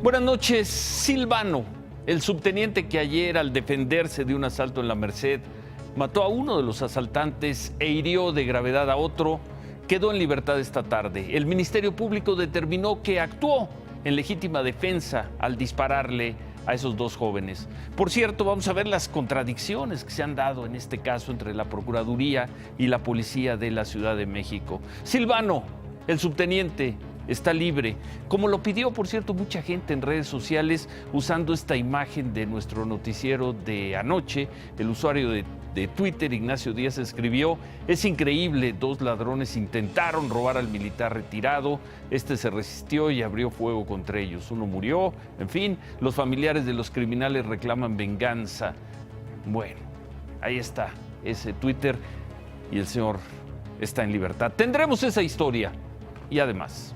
Buenas noches. Silvano, el subteniente que ayer, al defenderse de un asalto en la Merced, mató a uno de los asaltantes e hirió de gravedad a otro, quedó en libertad esta tarde. El Ministerio Público determinó que actuó en legítima defensa al dispararle a esos dos jóvenes. Por cierto, vamos a ver las contradicciones que se han dado en este caso entre la Procuraduría y la Policía de la Ciudad de México. Silvano, el subteniente, está libre, como lo pidió, por cierto, mucha gente en redes sociales usando esta imagen de nuestro noticiero de anoche. El usuario de Twitter, Ignacio Díaz, escribió: es increíble, dos ladrones intentaron robar al militar retirado, este se resistió y abrió fuego contra ellos, uno murió, en fin, los familiares de los criminales reclaman venganza. Bueno, ahí está ese Twitter y el señor está en libertad. Tendremos esa historia y además,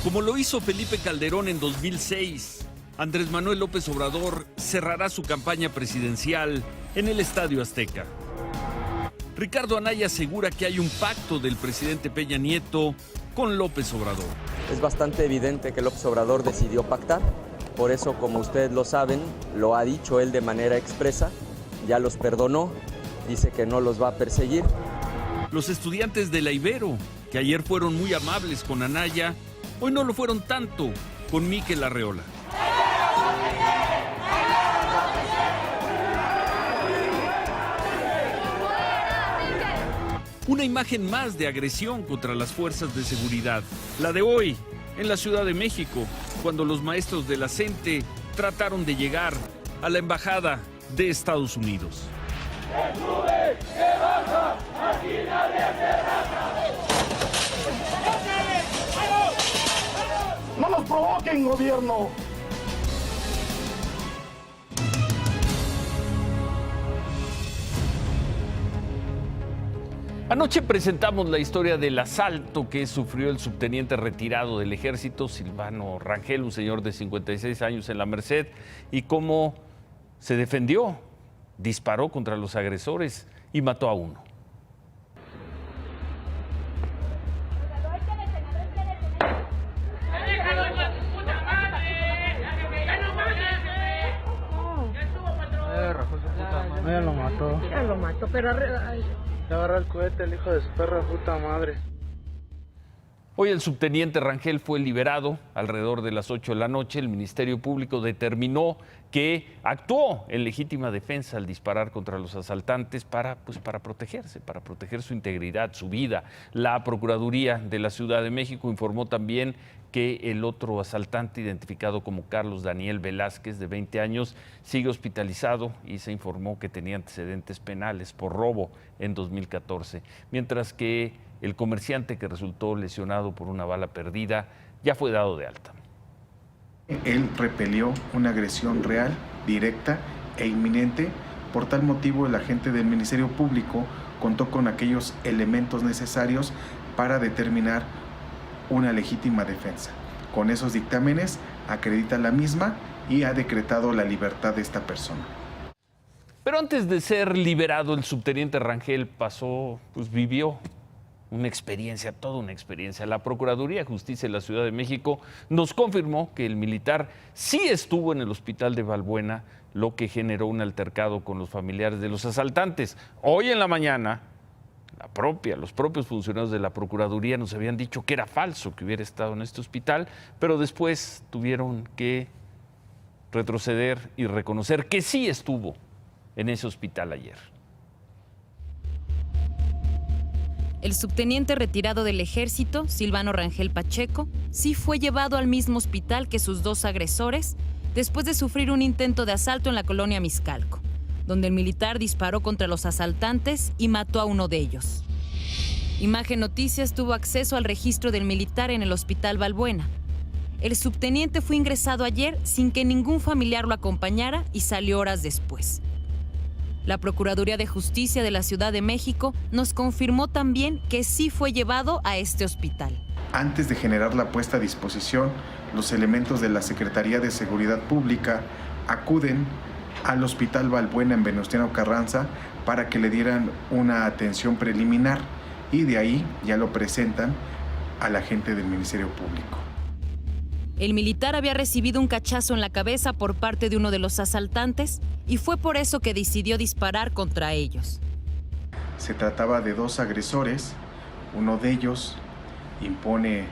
como lo hizo Felipe Calderón en 2006, Andrés Manuel López Obrador cerrará su campaña presidencial en el Estadio Azteca. Ricardo Anaya asegura que hay un pacto del presidente Peña Nieto con López Obrador. Es bastante evidente que López Obrador decidió pactar, por eso, como ustedes lo saben, lo ha dicho él de manera expresa, ya los perdonó, dice que no los va a perseguir. Los estudiantes de la Ibero, que ayer fueron muy amables con Anaya, hoy no lo fueron tanto con Mikel Arreola. Una imagen más de agresión contra las fuerzas de seguridad. La de hoy, en la Ciudad de México, cuando los maestros de la CENTE trataron de llegar a la Embajada de Estados Unidos. ¡Que sube, que baja! ¡Aquí nadie se raja! ¡No nos provoquen, gobierno! Anoche presentamos la historia del asalto que sufrió el subteniente retirado del Ejército, Silvano Rangel, un señor de 56 años en la Merced, y cómo se defendió, disparó contra los agresores y mató a uno. Ya lo mató. Ya lo mató, pero Le agarró el cohete el hijo de su perra puta madre. Hoy el subteniente Rangel fue liberado alrededor de las 8 de la noche. El Ministerio Público determinó que actuó en legítima defensa al disparar contra los asaltantes para protegerse, para proteger su integridad, su vida. La Procuraduría de la Ciudad de México informó también que el otro asaltante, identificado como Carlos Daniel Velázquez, de 20 años, sigue hospitalizado y se informó que tenía antecedentes penales por robo en 2014, mientras que el comerciante que resultó lesionado por una bala perdida ya fue dado de alta. Él repelió una agresión real, directa e inminente. Por tal motivo, el agente del Ministerio Público contó con aquellos elementos necesarios para determinar una legítima defensa. Con esos dictámenes acredita la misma y ha decretado la libertad de esta persona. Pero antes de ser liberado, el subteniente Rangel vivió una experiencia, toda una experiencia. La Procuraduría de Justicia de la Ciudad de México nos confirmó que el militar sí estuvo en el hospital de Balbuena, lo que generó un altercado con los familiares de los asaltantes. Hoy en la mañana, los propios funcionarios de la Procuraduría nos habían dicho que era falso que hubiera estado en este hospital, pero después tuvieron que retroceder y reconocer que sí estuvo en ese hospital ayer. El subteniente retirado del Ejército, Silvano Rangel Pacheco, sí fue llevado al mismo hospital que sus dos agresores después de sufrir un intento de asalto en la colonia Miscalco, donde el militar disparó contra los asaltantes y mató a uno de ellos. Imagen Noticias tuvo acceso al registro del militar en el Hospital Balbuena. El subteniente fue ingresado ayer sin que ningún familiar lo acompañara y salió horas después. La Procuraduría de Justicia de la Ciudad de México nos confirmó también que sí fue llevado a este hospital. Antes de generar la puesta a disposición, los elementos de la Secretaría de Seguridad Pública acuden al Hospital Balbuena en Venustiano Carranza para que le dieran una atención preliminar y de ahí ya lo presentan a la gente del Ministerio Público. El militar había recibido un cachazo en la cabeza por parte de uno de los asaltantes y fue por eso que decidió disparar contra ellos. Se trataba de 2 agresores. Uno de ellos impone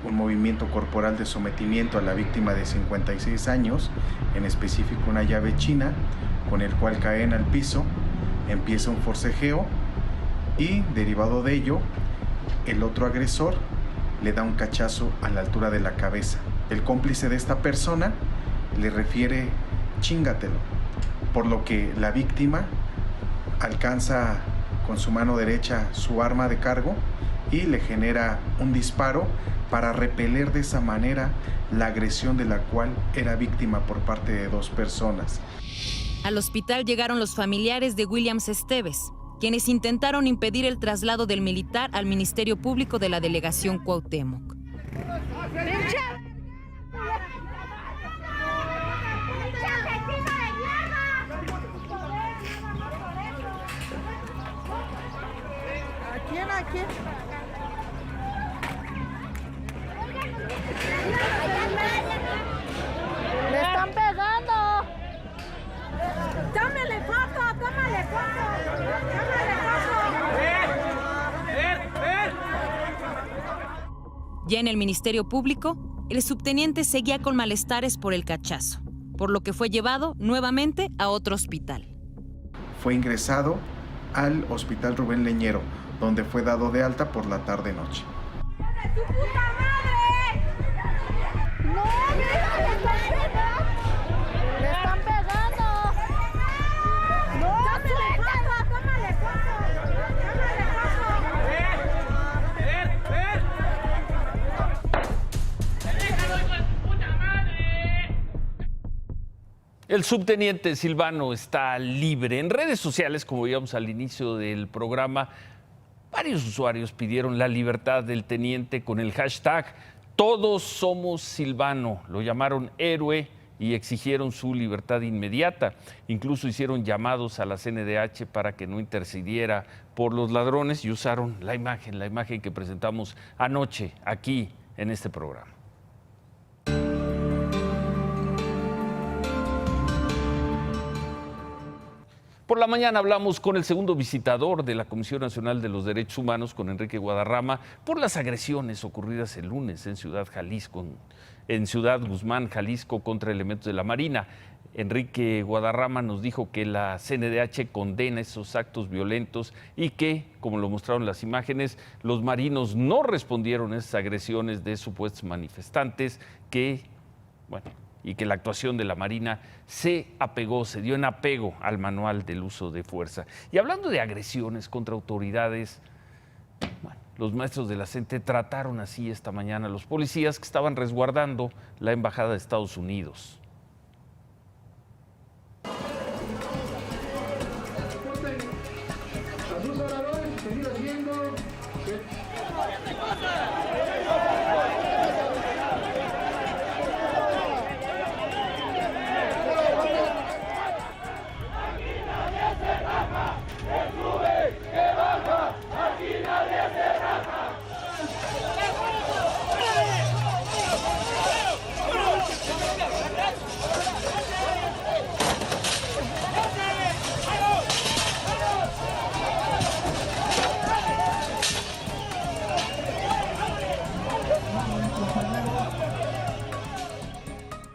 un movimiento corporal de sometimiento a la víctima de 56 años, en específico una llave china, con el cual caen al piso, empieza un forcejeo y, derivado de ello, el otro agresor le da un cachazo a la altura de la cabeza. El cómplice de esta persona le refiere "chíngatelo", por lo que la víctima alcanza con su mano derecha su arma de cargo y le genera un disparo para repeler de esa manera la agresión de la cual era víctima por parte de 2 personas. Al hospital llegaron los familiares de Williams Esteves, quienes intentaron impedir el traslado del militar al Ministerio Público de la Delegación Cuauhtémoc. ¿A quién? ¡Le están pegando! ¡Tómale foto! ¡Tómale foto! ¡Tómale foto! Ya en el Ministerio Público, el subteniente seguía con malestares por el cachazo, por lo que fue llevado nuevamente a otro hospital. Fue ingresado al Hospital Rubén Leñero, donde fue dado de alta por la tarde-noche. ¡De su puta madre! ¡No! ¡Le están pegando! ¡No! ¡Tómale foto! ¡Tómale El subteniente Silvano está libre. En redes sociales, como veíamos al inicio del programa, varios usuarios pidieron la libertad del teniente con el hashtag Todos somos Silvano. Lo llamaron héroe y exigieron su libertad inmediata. Incluso hicieron llamados a la CNDH para que no intercediera por los ladrones y usaron la imagen que presentamos anoche aquí en este programa. Por la mañana hablamos con el segundo visitador de la Comisión Nacional de los Derechos Humanos, con Enrique Guadarrama, por las agresiones ocurridas el lunes en Ciudad Guzmán, Jalisco, contra elementos de la Marina. Enrique Guadarrama nos dijo que la CNDH condena esos actos violentos y que, como lo mostraron las imágenes, los marinos no respondieron a esas agresiones de supuestos manifestantes y que la actuación de la Marina se dio en apego al manual del uso de fuerza. Y hablando de agresiones contra autoridades, los maestros de la CENTE trataron así esta mañana a los policías que estaban resguardando la Embajada de Estados Unidos.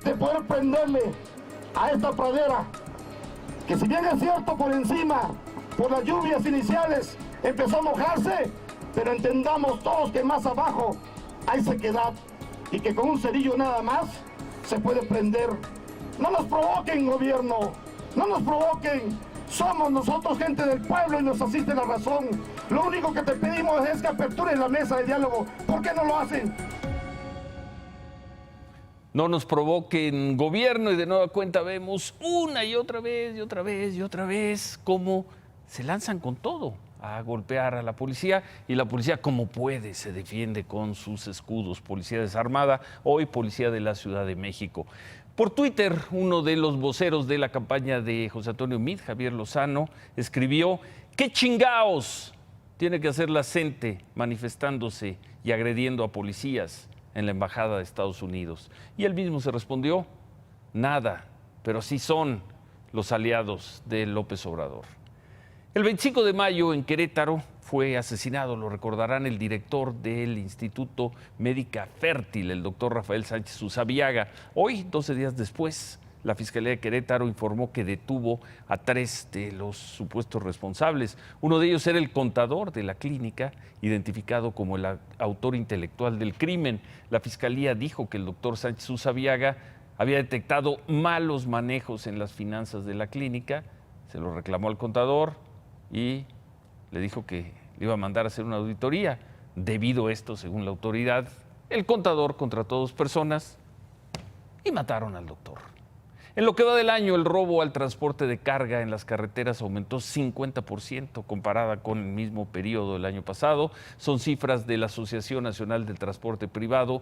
De poder prenderle a esta pradera, que si bien es cierto por encima, por las lluvias iniciales, empezó a mojarse, pero entendamos todos que más abajo hay sequedad y que con un cerillo nada más se puede prender. No nos provoquen, gobierno, no nos provoquen. Somos nosotros gente del pueblo y nos asiste la razón. Lo único que te pedimos es que aperturen la mesa de diálogo. ¿Por qué no lo hacen? No nos provoquen, gobierno, y de nueva cuenta vemos una y otra vez cómo se lanzan con todo a golpear a la policía, y la policía como puede se defiende con sus escudos. Policía desarmada, hoy policía de la Ciudad de México. Por Twitter, uno de los voceros de la campaña de José Antonio Meade, Javier Lozano, escribió: ¿qué chingaos tiene que hacer la CENTE manifestándose y agrediendo a policías en la Embajada de Estados Unidos. Y él mismo se respondió, nada, pero sí son los aliados de López Obrador. El 25 de mayo en Querétaro fue asesinado, lo recordarán, el director del Instituto Médica Fértil, el doctor Rafael Sánchez Usabiaga. Hoy, 12 días después, la Fiscalía de Querétaro informó que detuvo a 3 de los supuestos responsables. Uno de ellos era el contador de la clínica, identificado como el autor intelectual del crimen. La Fiscalía dijo que el doctor Sánchez Usabiaga había detectado malos manejos en las finanzas de la clínica, se lo reclamó al contador y le dijo que le iba a mandar a hacer una auditoría. Debido a esto, según la autoridad, el contador contrató a 2 personas y mataron al doctor. En lo que va del año, el robo al transporte de carga en las carreteras aumentó 50% comparada con el mismo periodo del año pasado. Son cifras de la Asociación Nacional del Transporte Privado,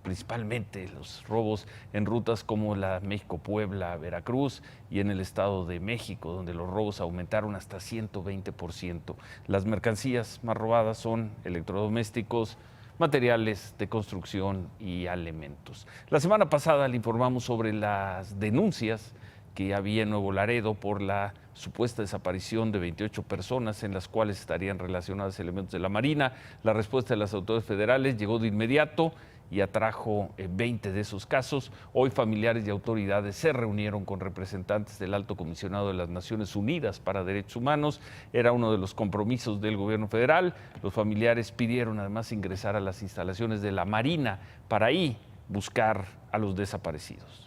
principalmente los robos en rutas como la México-Puebla, Veracruz y en el Estado de México, donde los robos aumentaron hasta 120%. Las mercancías más robadas son electrodomésticos, materiales de construcción y alimentos. La semana pasada le informamos sobre las denuncias que había en Nuevo Laredo por la supuesta desaparición de 28 personas en las cuales estarían relacionados elementos de la Marina. La respuesta de las autoridades federales llegó de inmediato y atrajo 20 de esos casos. Hoy familiares y autoridades se reunieron con representantes del Alto Comisionado de las Naciones Unidas para Derechos Humanos. Era uno de los compromisos del gobierno federal. Los familiares pidieron además ingresar a las instalaciones de la Marina para ahí buscar a los desaparecidos.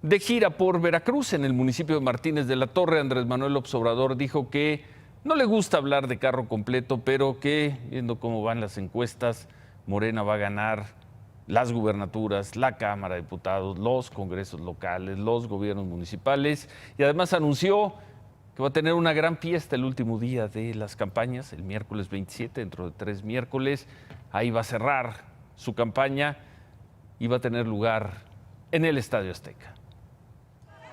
De gira por Veracruz, en el municipio de Martínez de la Torre, Andrés Manuel López Obrador dijo que no le gusta hablar de carro completo, pero que, viendo cómo van las encuestas, Morena va a ganar las gubernaturas, la Cámara de Diputados, los congresos locales, los gobiernos municipales, y además anunció que va a tener una gran fiesta el último día de las campañas, el miércoles 27, dentro de 3 miércoles. Ahí va a cerrar su campaña y va a tener lugar en el Estadio Azteca.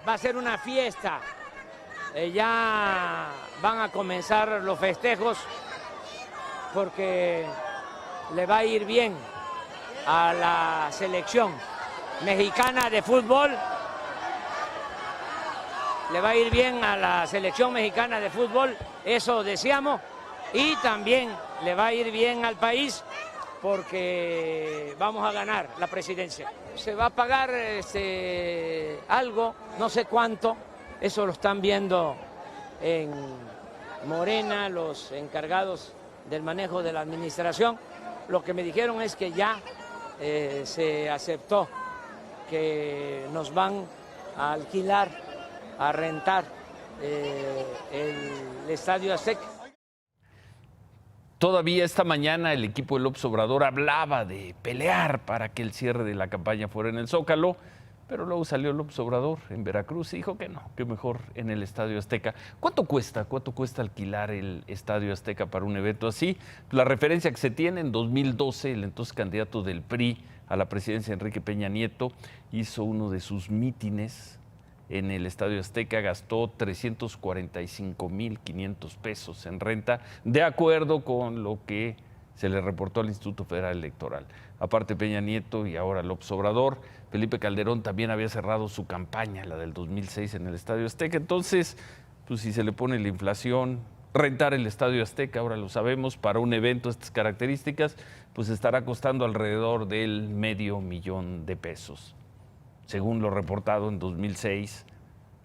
Va a ser una fiesta, ya van a comenzar los festejos porque le va a ir bien a la selección mexicana de fútbol, le va a ir bien a la selección mexicana de fútbol, eso deseamos, y también le va a ir bien al país porque vamos a ganar la presidencia. Se va a pagar algo, no sé cuánto, eso lo están viendo en Morena, los encargados del manejo de la administración. Lo que me dijeron es que ya se aceptó que nos van a alquilar, a rentar el Estadio Azteca. Todavía esta mañana el equipo de López Obrador hablaba de pelear para que el cierre de la campaña fuera en el Zócalo, pero luego salió López Obrador en Veracruz y dijo que no, que mejor en el Estadio Azteca. ¿Cuánto cuesta alquilar el Estadio Azteca para un evento así? La referencia que se tiene, en 2012, el entonces candidato del PRI a la presidencia, Enrique Peña Nieto, hizo uno de sus mítines en el Estadio Azteca, gastó 345,500 pesos en renta, de acuerdo con lo que se le reportó al Instituto Federal Electoral. Aparte Peña Nieto y ahora López Obrador, Felipe Calderón también había cerrado su campaña, la del 2006, en el Estadio Azteca. Entonces, pues si se le pone la inflación, rentar el Estadio Azteca, ahora lo sabemos, para un evento de estas características, pues estará costando alrededor del $500,000 de pesos. Según lo reportado en 2006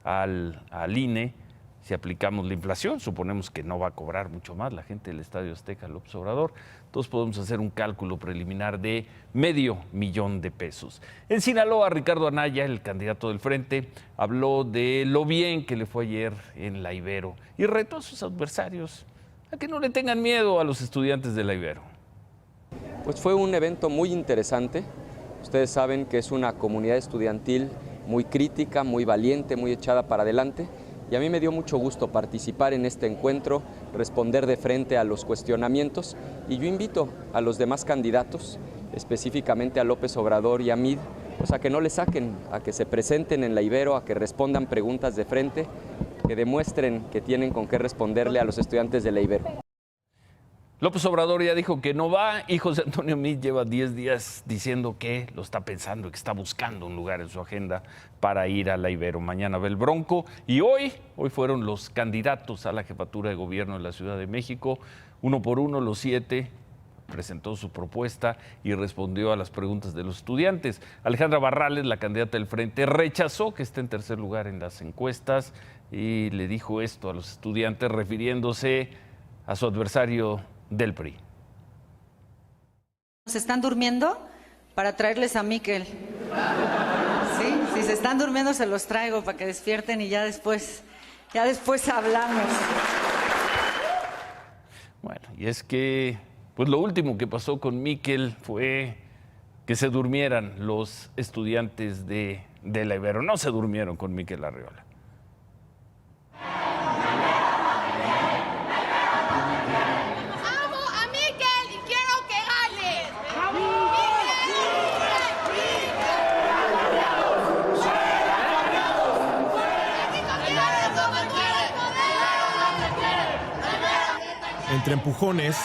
al INE, si aplicamos la inflación, suponemos que no va a cobrar mucho más la gente del Estadio Azteca, López Obrador, entonces podemos hacer un cálculo preliminar de $500,000 de pesos. En Sinaloa, Ricardo Anaya, el candidato del Frente, habló de lo bien que le fue ayer en la Ibero y retó a sus adversarios a que no le tengan miedo a los estudiantes de la Ibero. Pues fue un evento muy interesante. Ustedes saben que es una comunidad estudiantil muy crítica, muy valiente, muy echada para adelante. Y a mí me dio mucho gusto participar en este encuentro, responder de frente a los cuestionamientos. Y yo invito a los demás candidatos, específicamente a López Obrador y a Mid, pues a que no le saquen, a que se presenten en la Ibero, a que respondan preguntas de frente, que demuestren que tienen con qué responderle a los estudiantes de la Ibero. López Obrador ya dijo que no va y José Antonio Meade lleva 10 días diciendo que lo está pensando, que está buscando un lugar en su agenda para ir a la Ibero. Mañana va el Bronco y hoy fueron los candidatos a la jefatura de gobierno de la Ciudad de México. Uno por uno, los 7 presentó su propuesta y respondió a las preguntas de los estudiantes. Alejandra Barrales, la candidata del Frente, rechazó que esté en tercer lugar en las encuestas y le dijo esto a los estudiantes refiriéndose a su adversario del PRI. ¿Se están durmiendo? Para traerles a Miquel. ¿Sí? Si se están durmiendo se los traigo para que despierten y ya después hablamos. Bueno, y es que pues lo último que pasó con Miquel fue que se durmieran los estudiantes de la Ibero. No se durmieron con Miquel Arriola. Entre empujones,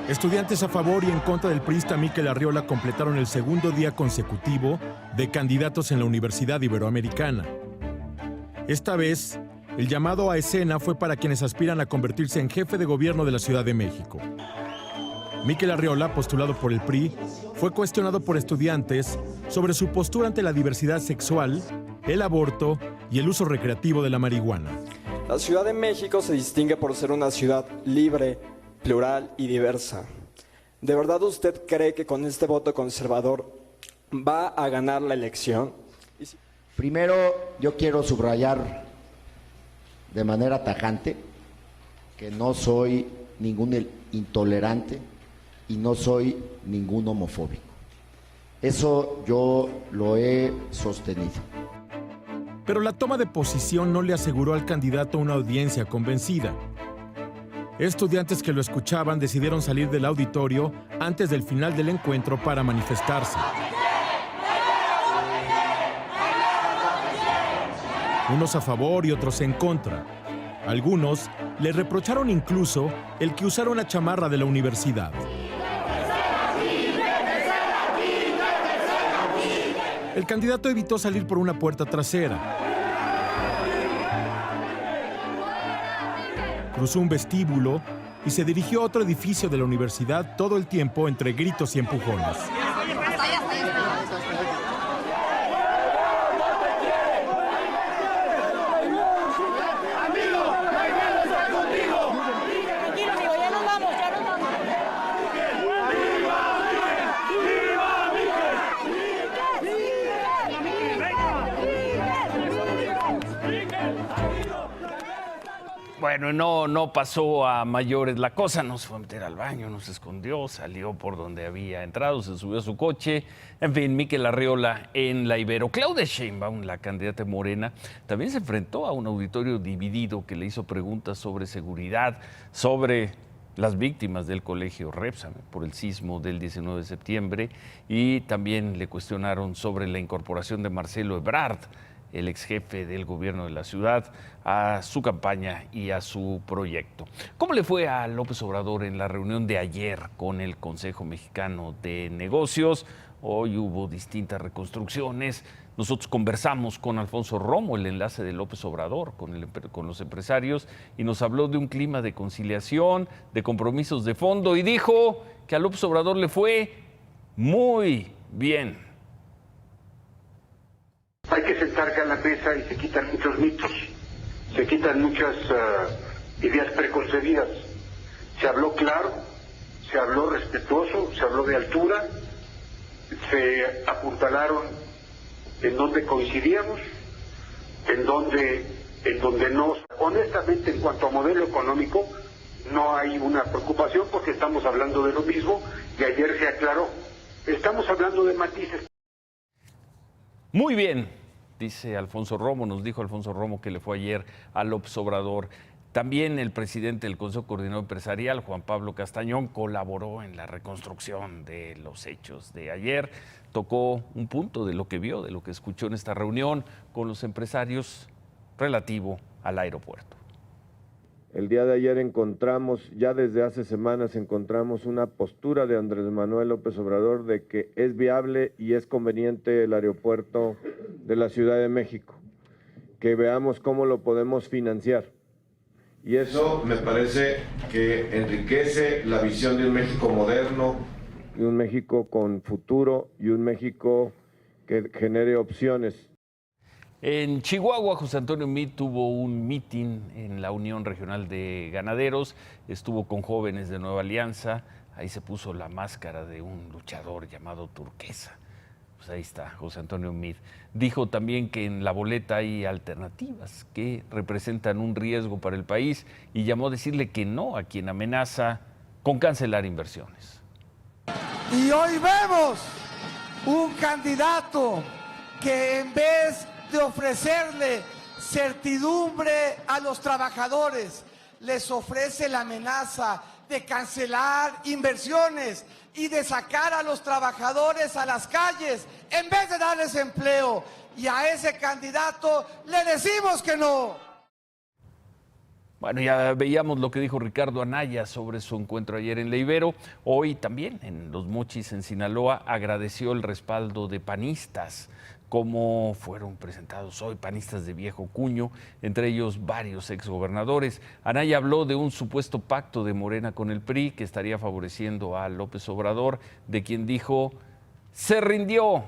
estudiantes a favor y en contra del priista Miquel Arriola completaron el segundo día consecutivo de candidatos en la Universidad Iberoamericana. Esta vez, el llamado a escena fue para quienes aspiran a convertirse en jefe de gobierno de la Ciudad de México. Miquel Arriola, postulado por el PRI, fue cuestionado por estudiantes sobre su postura ante la diversidad sexual, el aborto y el uso recreativo de la marihuana. La Ciudad de México se distingue por ser una ciudad libre, plural y diversa. ¿De verdad usted cree que con este voto conservador va a ganar la elección? Primero, yo quiero subrayar de manera tajante que no soy ningún intolerante y no soy ningún homofóbico. Eso yo lo he sostenido. Pero la toma de posición no le aseguró al candidato una audiencia convencida. Estudiantes que lo escuchaban decidieron salir del auditorio antes del final del encuentro para manifestarse. Unos a favor y otros en contra. Algunos le reprocharon incluso el que usara una chamarra de la universidad. El candidato evitó salir por una puerta trasera. Cruzó un vestíbulo y se dirigió a otro edificio de la universidad todo el tiempo entre gritos y empujones. Bueno, no pasó a mayores la cosa, no se fue a meter al baño, no se escondió, salió por donde había entrado, se subió a su coche. En fin, Miquel Arriola en la Ibero. Claudia Sheinbaum, la candidata de Morena, también se enfrentó a un auditorio dividido que le hizo preguntas sobre seguridad, sobre las víctimas del colegio Repsamen por el sismo del 19 de septiembre y también le cuestionaron sobre la incorporación de Marcelo Ebrard, el ex jefe del gobierno de la ciudad, a su campaña y a su proyecto. ¿Cómo le fue a López Obrador en la reunión de ayer con el Consejo Mexicano de Negocios? Hoy hubo distintas reconstrucciones. Nosotros conversamos con Alfonso Romo, el enlace de López Obrador con los empresarios, y nos habló de un clima de conciliación, de compromisos de fondo, y dijo que a López Obrador le fue muy bien. Hay que sentarse a la mesa y se quitan muchos mitos, se quitan muchas ideas preconcebidas. Se habló claro, se habló respetuoso, se habló de altura, se apuntalaron en donde coincidíamos, en donde no. Honestamente, en cuanto a modelo económico, no hay una preocupación porque estamos hablando de lo mismo y ayer se aclaró. Estamos hablando de matices. Muy bien, dice Alfonso Romo, nos dijo Alfonso Romo que le fue ayer a López Obrador. También el presidente del Consejo Coordinador Empresarial, Juan Pablo Castañón, colaboró en la reconstrucción de los hechos de ayer. Tocó un punto de lo que vio, de lo que escuchó en esta reunión con los empresarios relativo al aeropuerto. El día de ayer ya desde hace semanas encontramos una postura de Andrés Manuel López Obrador de que es viable y es conveniente el aeropuerto de la Ciudad de México, que veamos cómo lo podemos financiar. Y eso me parece que enriquece la visión de un México moderno, de un México con futuro y un México que genere opciones. En Chihuahua, José Antonio Meade tuvo un mitin en la Unión Regional de Ganaderos, estuvo con jóvenes de Nueva Alianza, ahí se puso la máscara de un luchador llamado Turquesa. Pues ahí está, José Antonio Meade. Dijo también que en la boleta hay alternativas que representan un riesgo para el país y llamó a decirle que no a quien amenaza con cancelar inversiones. Y hoy vemos un candidato que en vez de ofrecerle certidumbre a los trabajadores, les ofrece la amenaza de cancelar inversiones y de sacar a los trabajadores a las calles en vez de darles empleo. Y a ese candidato le decimos que no. Bueno, ya veíamos lo que dijo Ricardo Anaya sobre su encuentro ayer en La Ibero. Hoy también en Los Mochis, en Sinaloa, agradeció el respaldo de panistas, como fueron presentados hoy panistas de viejo cuño, entre ellos varios exgobernadores. Anaya habló de un supuesto pacto de Morena con el PRI que estaría favoreciendo a López Obrador, de quien dijo se rindió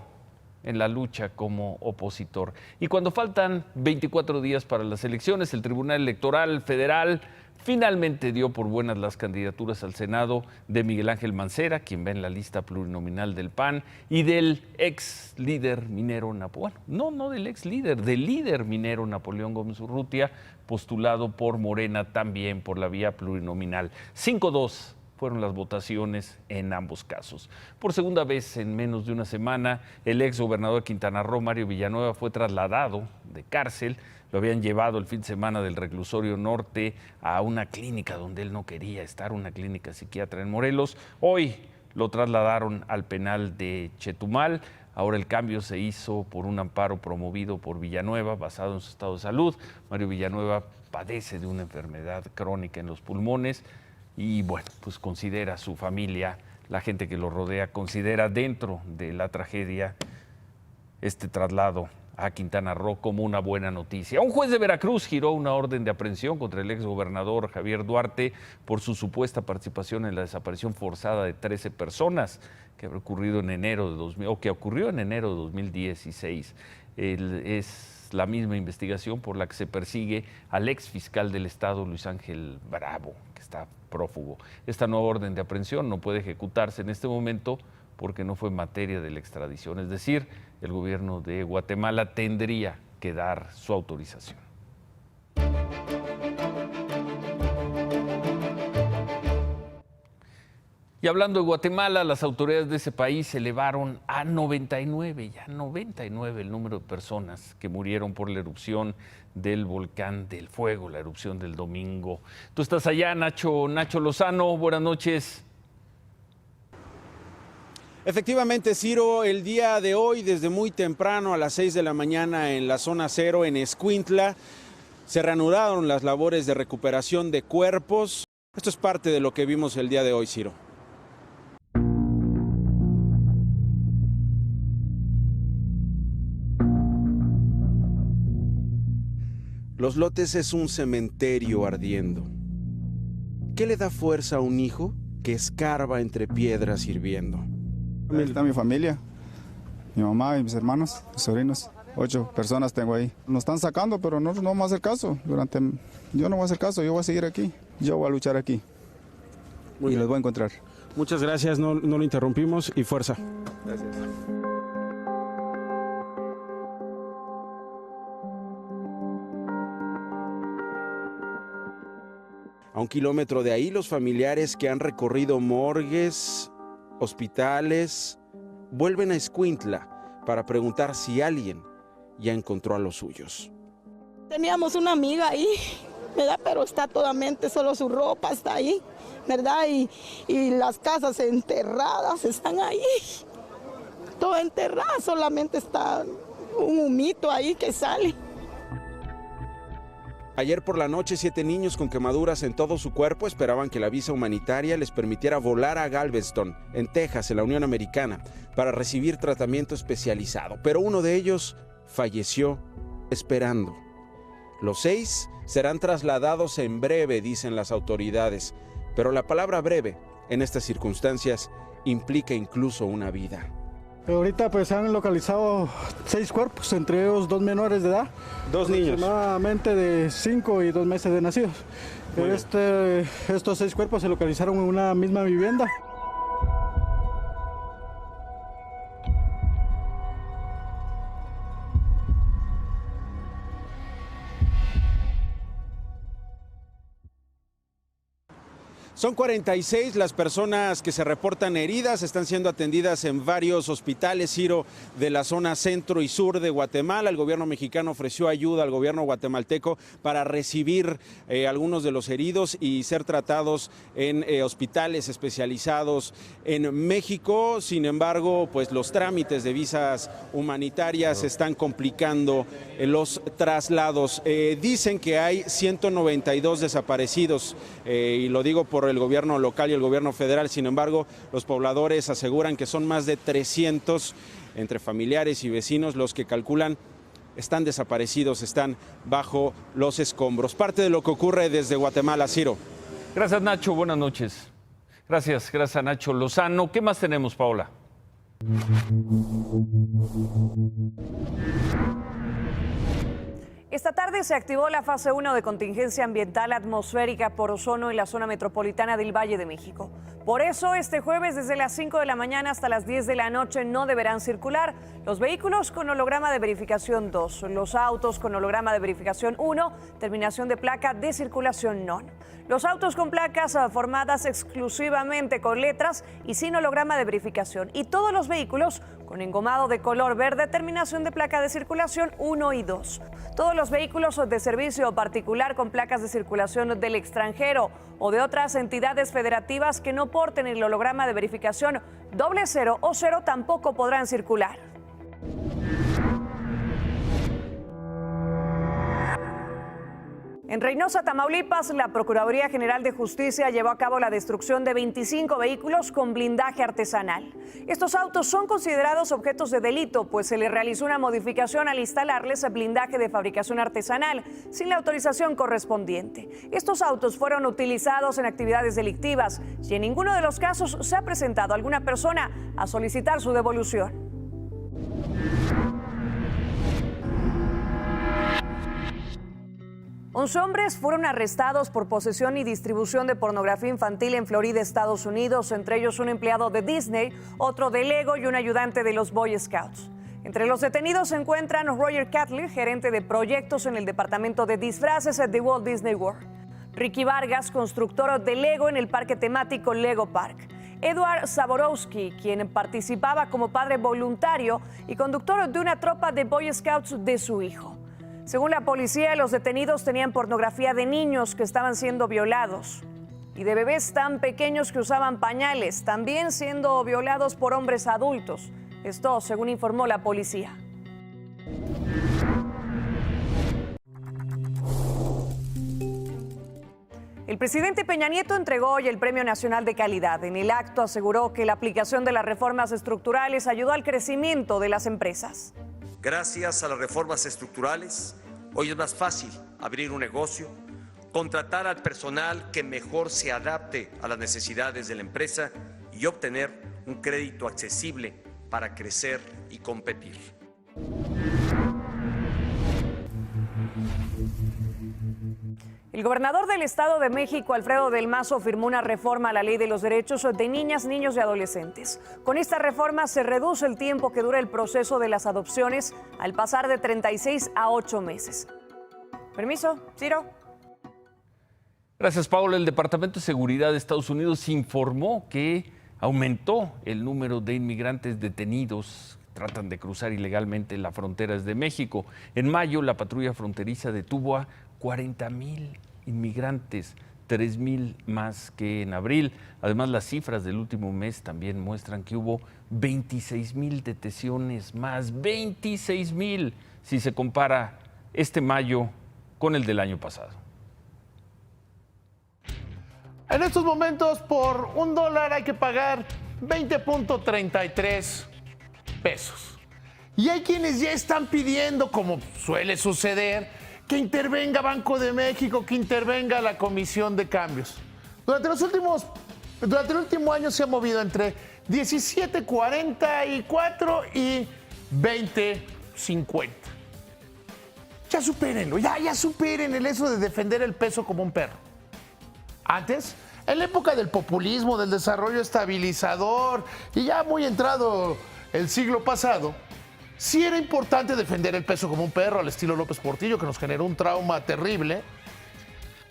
en la lucha como opositor. Y cuando faltan 24 días para las elecciones, el Tribunal Electoral Federal finalmente dio por buenas las candidaturas al Senado de Miguel Ángel Mancera, quien va en la lista plurinominal del PAN, y del ex líder minero del líder minero Napoleón Gómez Urrutia, postulado por Morena también por la vía plurinominal. 5-2 fueron las votaciones en ambos casos. Por segunda vez en menos de una semana, el ex gobernador de Quintana Roo, Mario Villanueva, fue trasladado de cárcel. Lo habían llevado el fin de semana del reclusorio norte a una clínica donde él no quería estar, una clínica psiquiatra en Morelos. Hoy lo trasladaron al penal de Chetumal. Ahora el cambio se hizo por un amparo promovido por Villanueva, basado en su estado de salud. Mario Villanueva padece de una enfermedad crónica en los pulmones y, bueno, pues considera su familia, la gente que lo rodea, considera dentro de la tragedia este traslado a Quintana Roo como una buena noticia. Un juez de Veracruz giró una orden de aprehensión contra el exgobernador Javier Duarte por su supuesta participación en la desaparición forzada de 13 personas que ocurrió en enero de 2016. Es la misma investigación por la que se persigue al ex fiscal del Estado, Luis Ángel Bravo, que está prófugo. Esta nueva orden de aprehensión no puede ejecutarse en este momento porque no fue materia de la extradición, es decir, el gobierno de Guatemala tendría que dar su autorización. Y hablando de Guatemala, las autoridades de ese país elevaron a 99 el número de personas que murieron por la erupción del volcán del Fuego, la erupción del domingo. Tú estás allá, Nacho Lozano, buenas noches. Efectivamente, Ciro, el día de hoy, desde muy temprano, a las 6 de la mañana, en la zona cero, en Escuintla, se reanudaron las labores de recuperación de cuerpos. Esto es parte de lo que vimos el día de hoy, Ciro. Los Lotes es un cementerio ardiendo. ¿Qué le da fuerza a un hijo que escarba entre piedras hirviendo? Ahí está mi familia, mi mamá y mis hermanos, mis sobrinos. 8 personas tengo ahí. Nos están sacando, pero no vamos a hacer caso. Yo no voy a hacer caso, yo voy a seguir aquí. Yo voy a luchar aquí. Y los voy a encontrar. Muchas gracias, no lo interrumpimos y fuerza. Gracias. A 1 kilómetro de ahí, los familiares que han recorrido morgues, hospitales, vuelven a Escuintla para preguntar si alguien ya encontró a los suyos. Teníamos una amiga ahí ¿verdad? Pero está totalmente, solo su ropa está ahí, ¿verdad? Y las casas enterradas están ahí, todo enterrado, solamente está un humito ahí que sale. Ayer por la noche, 7 niños con quemaduras en todo su cuerpo esperaban que la visa humanitaria les permitiera volar a Galveston, en Texas, en la Unión Americana, para recibir tratamiento especializado. Pero uno de ellos falleció esperando. Los 6 serán trasladados en breve, dicen las autoridades. Pero la palabra breve, en estas circunstancias, implica incluso una vida. Ahorita pues se han localizado 6 cuerpos, entre ellos 2 menores de edad. 2 niños. Aproximadamente de 5 y 2 meses de nacidos. Estos 6 cuerpos se localizaron en una misma vivienda. Son 46 las personas que se reportan heridas, están siendo atendidas en varios hospitales, Ciro, de la zona centro y sur de Guatemala. El gobierno mexicano ofreció ayuda al gobierno guatemalteco para recibir algunos de los heridos y ser tratados en hospitales especializados en México. Sin embargo, pues los trámites de visas humanitarias están complicando los traslados. Dicen que hay 192 desaparecidos, y lo digo por el gobierno local y el gobierno federal. Sin embargo, los pobladores aseguran que son más de 300 entre familiares y vecinos los que calculan están desaparecidos, están bajo los escombros. Parte de lo que ocurre desde Guatemala, Ciro. Gracias, Nacho. Buenas noches. Gracias a Nacho Lozano. ¿Qué más tenemos, Paola? Esta tarde se activó la fase 1 de contingencia ambiental atmosférica por ozono en la zona metropolitana del Valle de México. Por eso, este jueves desde las 5 de la mañana hasta las 10 de la noche no deberán circular los vehículos con holograma de verificación 2, los autos con holograma de verificación 1, terminación de placa de circulación NON. Los autos con placas formadas exclusivamente con letras y sin holograma de verificación. Y todos los vehículos con engomado de color verde, terminación de placa de circulación 1 y 2. Todos los vehículos de servicio particular con placas de circulación del extranjero o de otras entidades federativas que no porten el holograma de verificación 00 o 0 tampoco podrán circular. En Reynosa, Tamaulipas, la Procuraduría General de Justicia llevó a cabo la destrucción de 25 vehículos con blindaje artesanal. Estos autos son considerados objetos de delito, pues se les realizó una modificación al instalarles blindaje de fabricación artesanal sin la autorización correspondiente. Estos autos fueron utilizados en actividades delictivas y en ninguno de los casos se ha presentado alguna persona a solicitar su devolución. 11 hombres fueron arrestados por posesión y distribución de pornografía infantil en Florida, Estados Unidos, entre ellos un empleado de Disney, otro de Lego y un ayudante de los Boy Scouts. Entre los detenidos se encuentran Roger Catley, gerente de proyectos en el departamento de disfraces de Walt Disney World; Ricky Vargas, constructor de Lego en el parque temático Lego Park; Edward Zaborowski, quien participaba como padre voluntario y conductor de una tropa de Boy Scouts de su hijo. Según la policía, los detenidos tenían pornografía de niños que estaban siendo violados y de bebés tan pequeños que usaban pañales, también siendo violados por hombres adultos. Esto, según informó la policía. El presidente Peña Nieto entregó hoy el Premio Nacional de Calidad. En el acto aseguró que la aplicación de las reformas estructurales ayudó al crecimiento de las empresas. Gracias a las reformas estructurales, hoy es más fácil abrir un negocio, contratar al personal que mejor se adapte a las necesidades de la empresa y obtener un crédito accesible para crecer y competir. El gobernador del Estado de México, Alfredo del Mazo, firmó una reforma a la Ley de los Derechos de Niñas, Niños y Adolescentes. Con esta reforma se reduce el tiempo que dura el proceso de las adopciones al pasar de 36 a 8 meses. Permiso, Ciro. Gracias, Paula. El Departamento de Seguridad de Estados Unidos informó que aumentó el número de inmigrantes detenidos que tratan de cruzar ilegalmente las fronteras de México. En mayo, la patrulla fronteriza detuvo a 40,000 inmigrantes, 3,000 más que en abril. Además, las cifras del último mes también muestran que hubo 26,000 detenciones más, 26,000, si se compara este mayo con el del año pasado. En estos momentos, por $1 hay que pagar 20.33 pesos. Y hay quienes ya están pidiendo, como suele suceder, que intervenga Banco de México, que intervenga la Comisión de Cambios. Durante el último año se ha movido entre 17.44 y 20.50. Ya supérenlo, ya superen eso de defender el peso como un perro. Antes, en la época del populismo, del desarrollo estabilizador y ya muy entrado el siglo pasado, sí era importante defender el peso como un perro al estilo López Portillo, que nos generó un trauma terrible,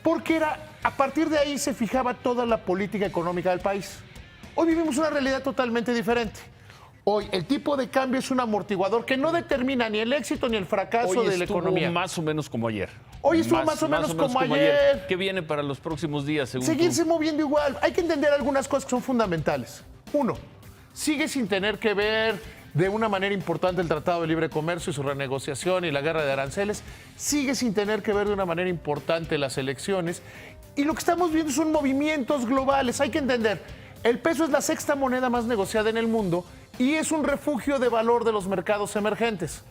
porque a partir de ahí se fijaba toda la política económica del país. Hoy vivimos una realidad totalmente diferente. Hoy el tipo de cambio es un amortiguador que no determina ni el éxito ni el fracaso de la economía. Hoy más o menos como ayer. Hoy estuvo más o menos como ayer. ¿Qué viene para los próximos días, según Seguirse tú? moviendo igual. Hay que entender algunas cosas que son fundamentales. Uno, sigue sin tener que ver de una manera importante el Tratado de Libre Comercio y su renegociación y la guerra de aranceles. Sigue sin tener que ver de una manera importante las elecciones. Y lo que estamos viendo son movimientos globales. Hay que entender, el peso es la sexta moneda más negociada en el mundo y es un refugio de valor de los mercados emergentes.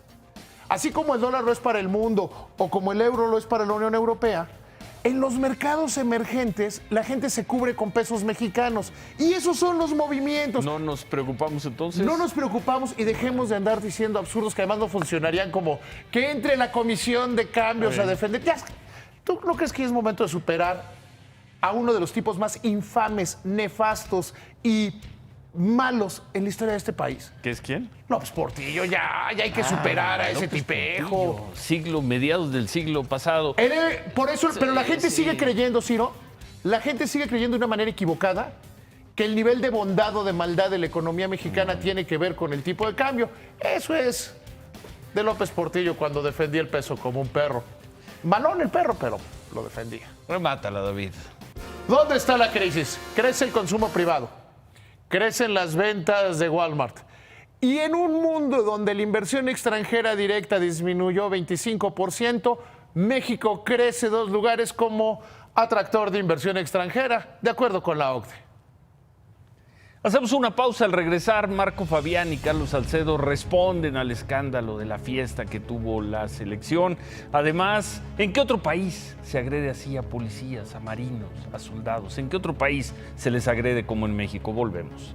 Así como el dólar lo es para el mundo o como el euro lo es para la Unión Europea, en los mercados emergentes la gente se cubre con pesos mexicanos y esos son los movimientos. ¿No nos preocupamos entonces? No nos preocupamos y dejemos de andar diciendo absurdos que además no funcionarían, como que entre la Comisión de Cambios a defender. Ya, ¿tú no crees que es momento de superar a uno de los tipos más infames, nefastos y malos en la historia de este país? ¿Qué es quién? López Portillo, ya hay que superar a ese tipejo. Mediados del siglo pasado. Por eso, pero la gente sigue creyendo, Ciro, la gente sigue creyendo de una manera equivocada que el nivel de bondad o de maldad de la economía mexicana tiene que ver con el tipo de cambio. Eso es de López Portillo cuando defendía el peso como un perro. Malón el perro, pero lo defendía. Remátala, David. ¿Dónde está la crisis? Crece el consumo privado, crecen las ventas de Walmart. Y en un mundo donde la inversión extranjera directa disminuyó 25%, México crece 2 lugares como atractor de inversión extranjera, de acuerdo con la OCDE. Hacemos una pausa. Al regresar, Marco Fabián y Carlos Salcedo responden al escándalo de la fiesta que tuvo la selección. Además, ¿en qué otro país se agrede así a policías, a marinos, a soldados? ¿En qué otro país se les agrede como en México? Volvemos.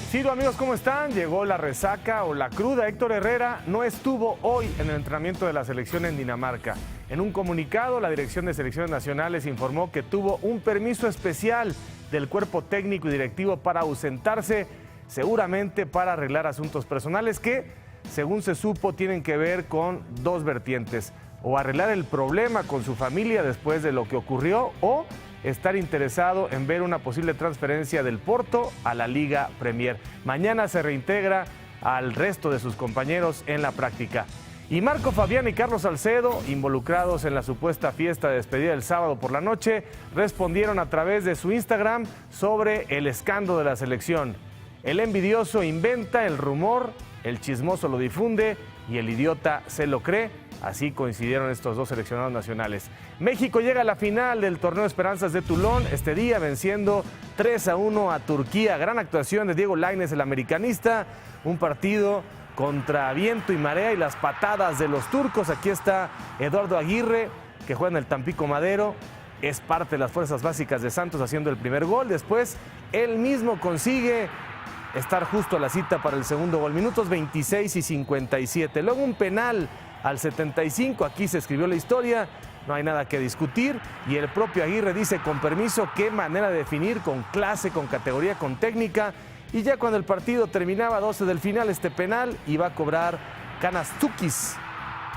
Ciro, amigos, ¿cómo están? Llegó la resaca o la cruda. Héctor Herrera no estuvo hoy en el entrenamiento de la selección en Dinamarca. En un comunicado, la Dirección de Selecciones Nacionales informó que tuvo un permiso especial del cuerpo técnico y directivo para ausentarse, seguramente para arreglar asuntos personales que, según se supo, tienen que ver con 2 vertientes: o arreglar el problema con su familia después de lo que ocurrió, o estar interesado en ver una posible transferencia del Porto a la Liga Premier. Mañana se reintegra al resto de sus compañeros en la práctica. Y Marco Fabián y Carlos Salcedo, involucrados en la supuesta fiesta de despedida del sábado por la noche, respondieron a través de su Instagram sobre el escándalo de la selección. El envidioso inventa el rumor, el chismoso lo difunde y el idiota se lo cree. Así coincidieron estos 2 seleccionados nacionales. México llega a la final del Torneo Esperanzas de Toulon este día, venciendo 3-1 a Turquía. Gran actuación de Diego Lainez, el americanista. Un partido contra viento y marea y las patadas de los turcos. Aquí está Eduardo Aguirre, que juega en el Tampico Madero. Es parte de las fuerzas básicas de Santos, haciendo el primer gol. Después, él mismo consigue estar justo a la cita para el segundo gol. Minutos 26 y 57. Luego un penal al 75. Aquí se escribió la historia. No hay nada que discutir. Y el propio Aguirre dice, con permiso, qué manera de definir, con clase, con categoría, con técnica. Y ya cuando el partido terminaba, 12 del final, este penal iba a cobrar Canastukis.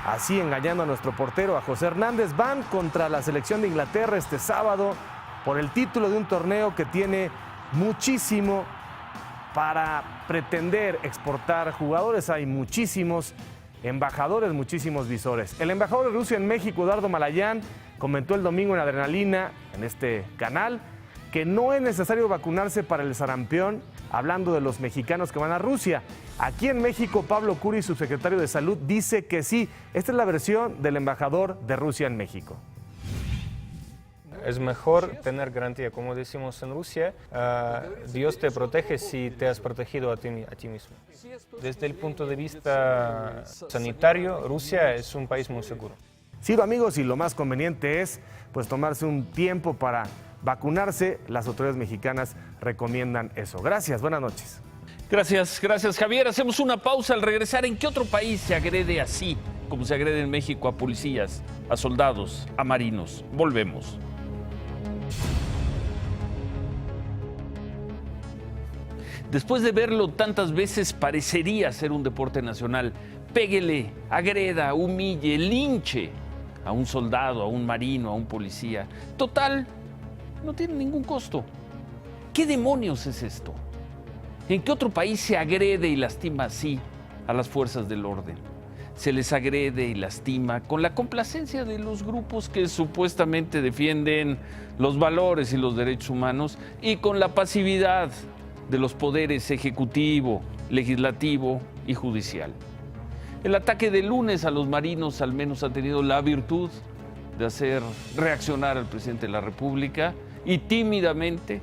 Así engañando a nuestro portero, a José Hernández. Van contra la selección de Inglaterra este sábado por el título de un torneo que tiene muchísimo para pretender exportar jugadores. Hay muchísimos embajadores, muchísimos visores. El embajador de Rusia en México, Eduardo Malayán, comentó el domingo en Adrenalina, en este canal, que no es necesario vacunarse para el sarampión, hablando de los mexicanos que van a Rusia. Aquí en México, Pablo Curi, subsecretario de Salud, dice que sí. Esta es la versión del embajador de Rusia en México. Es mejor tener garantía, como decimos en Rusia, Dios te protege si te has protegido a ti mismo. Desde el punto de vista sanitario, Rusia es un país muy seguro. Sí, amigos, y lo más conveniente es pues tomarse un tiempo para vacunarse. Las autoridades mexicanas recomiendan eso. Gracias, buenas noches. Gracias Javier. Hacemos una pausa. Al regresar, ¿en qué otro país se agrede así, como se agrede en México a policías, a soldados, a marinos? Volvemos. Después de verlo tantas veces, parecería ser un deporte nacional. Péguele, agreda, humille, linche a un soldado, a un marino, a un policía. Total, no tiene ningún costo. ¿Qué demonios es esto? ¿En qué otro país se agrede y lastima así a las fuerzas del orden? Se les agrede y lastima con la complacencia de los grupos que supuestamente defienden los valores y los derechos humanos y con la pasividad de los poderes ejecutivo, legislativo y judicial. El ataque de lunes a los marinos al menos ha tenido la virtud de hacer reaccionar al presidente de la República y tímidamente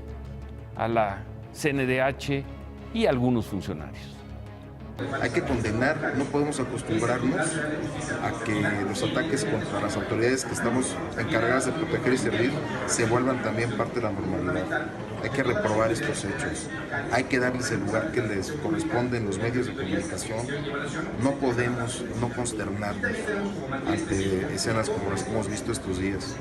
a la CNDH y a algunos funcionarios. Hay que condenar, no podemos acostumbrarnos a que los ataques contra las autoridades que estamos encargadas de proteger y servir se vuelvan también parte de la normalidad. Hay que reprobar estos hechos, hay que darles el lugar que les corresponde en los medios de comunicación. No podemos no consternarnos ante escenas como las que hemos visto estos días.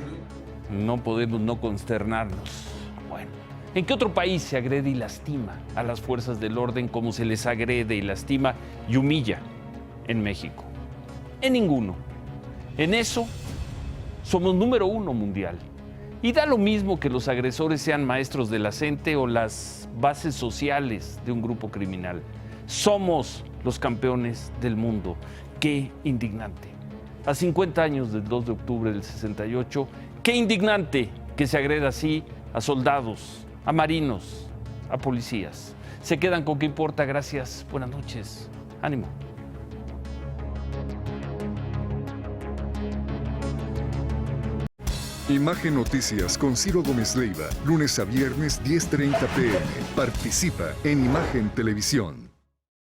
No podemos no consternarnos. Bueno, ¿en qué otro país se agrede y lastima a las fuerzas del orden como se les agrede y lastima y humilla en México? En ninguno. En eso somos número 1 mundial. Y da lo mismo que los agresores sean maestros de la CENTE o las bases sociales de un grupo criminal. Somos los campeones del mundo. ¡Qué indignante! A 50 años del 2 de octubre del 68, ¡qué indignante que se agreda así a soldados, a marinos, a policías! Se quedan con ¿Qué importa? Gracias, buenas noches, ánimo. Imagen Noticias con Ciro Gómez Leiva, lunes a viernes 10:30 p.m. Participa en Imagen Televisión.